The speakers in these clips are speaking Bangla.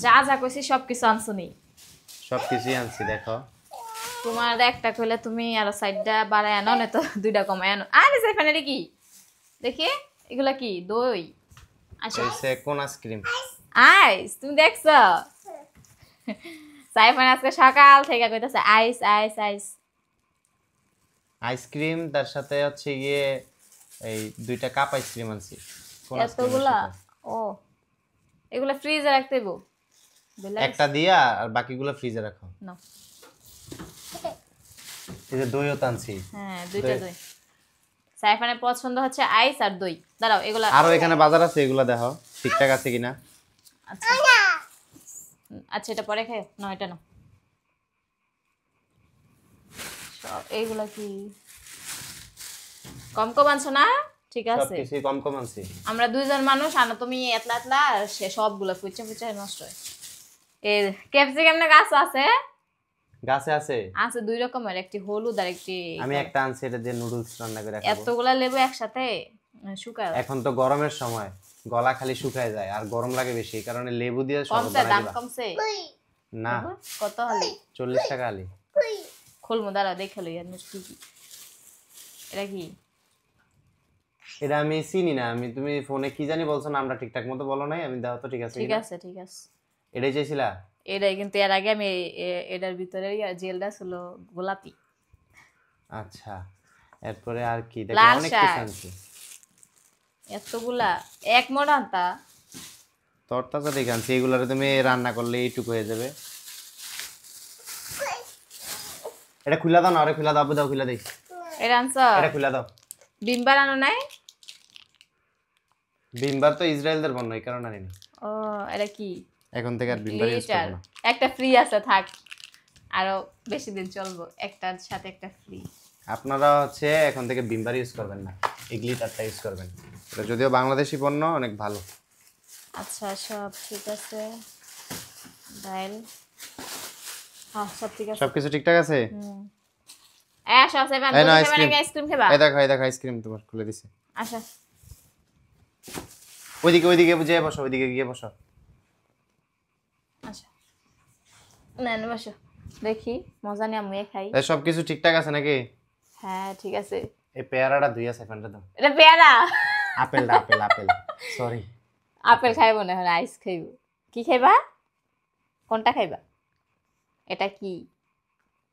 যা যা কইছি সবকিছু আনছনি সবকিছুই আনছি দেখো তোমার একটা কইলে তুমি আর সাইডটা বাড়ায় আনো না তো দুইটা কমায় আনো আরে সাইফান এটা কি দেখি এগুলা কি দই আচ্ছা হইছে কোন আইসক্রিম আইস তুমি দেখছো সাইফান আজকে সকাল থেকে কইতাছে আইস আইস আইস আইসক্রিম তার সাথে হচ্ছে গিয়ে এই দুইটা কাপ আইসক্রিম আনছি কোন এতগুলা ও এগুলা ফ্রিজে রাখতে হইব একটা দিয়া আর বাকিগুলো ফ্রিজে রাখো না এই যে দইও টানছি হ্যাঁ দুইটা দই সাইফানের পছন্দ হচ্ছে আইস আর দই দাঁড়াও এগুলা আরো এখানে বাজার আছে এগুলো দেখো ঠিকঠাক আছে কিনা আচ্ছা আচ্ছা এটা পরে খাই না এটা না সব এইগুলা কি কম কম আনছো না ঠিক আছে সবকিছু কম কম আনছি আমরা দুইজন মানুষ আনো তুমি এতলা এতলা সে সবগুলা ফুচা ফুচা নষ্ট হয় এই ক্যাপসিকাম না গাছ আছে গাছে আছে আছে দুই রকমের একটি হলুদ আর একটি আমি একটা আনছি এটা দিয়ে নুডলস রান্না করে খাবো এতগুলা লেবু একসাথে শুকায় এখন তো গরমের সময় গলা খালি শুকায় যায় আর গরম লাগে বেশি এই কারণে লেবু দিয়ে শরবত কমছে দাম বানাই দিবা কমছে না কত হলি 40 টাকা আলি খুলমু দাঁড়া দেখে লই আর কি কি এটা কি এটা আমি চিনি না আমি তুমি ফোনে কি জানি বলছো না আমরা ঠিকঠাক মতো বলো নাই আমি দাও তো ঠিক আছে ঠিক কিনা? আছে ঠিক আছে এটাই চাইছিলা এটাই কিন্তু এর আগে আমি এটার ভিতরে জেলটা ছিল গোলাপি আচ্ছা এরপরে আর কি দেখো লাল অনেক শাক। কিছু আনছি এতগুলা এক মোট আনতা তরতাজা দেখে আনছি এগুলারে তুমি রান্না করলে এইটুকু হয়ে যাবে এটা খুলা দাও না আরে খুলা দাও দাও খুলা দেই এটা আনছ এটা খুলা দাও ডিম্বার আনো নাই বিমবার তো ইসরায়েলদের পণ্য এই কারণে আনিনি ও এটা কি এখন থেকে আর বিমবার ইউজ লিটার করব না একটা ফ্রি আছে থাক আরো বেশি দিন চলবো একটার সাথে একটা ফ্রি আপনারা হচ্ছে এখন থেকে বিমবার ইউজ করবেন না এই গ্লিটারটা ইউজ করবেন এটা যদিও বাংলাদেশি পণ্য অনেক ভালো আচ্ছা সব ঠিক আছে ডাল হ্যাঁ সব ঠিক আছে সবকিছু ঠিকঠাক আছে আসো সেভেন এই নাও তুমি আইসক্রিম খাবা এই দেখো আইসক্রিম তোমার খুলে দিছে আচ্ছা ওইদিকে যেয়ে বসো ওইদিকে গিয়ে বসো আচ্ছা না না বসো দেখি মজা নিয়ে আমি খাই এই সবকিছু ঠিকঠাক আছে নাকি হ্যাঁ ঠিক আছে এই পেয়ারাটা দুই আছে ফ্যানটা দাও এটা পেয়ারা আপেল সরি আপেল খাইব না এখন আইস খাইব কি খাইবা কোনটা খাইবা এটা কি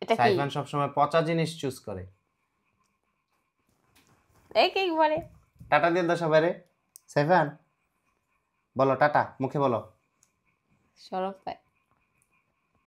এটা কি সাইফান সব সময় পচা জিনিস চুজ করে এই কি বলে টাটা দিয়ে দাও সবাই রে সাইফান বলো টাটা মুখে বলো সরব পায়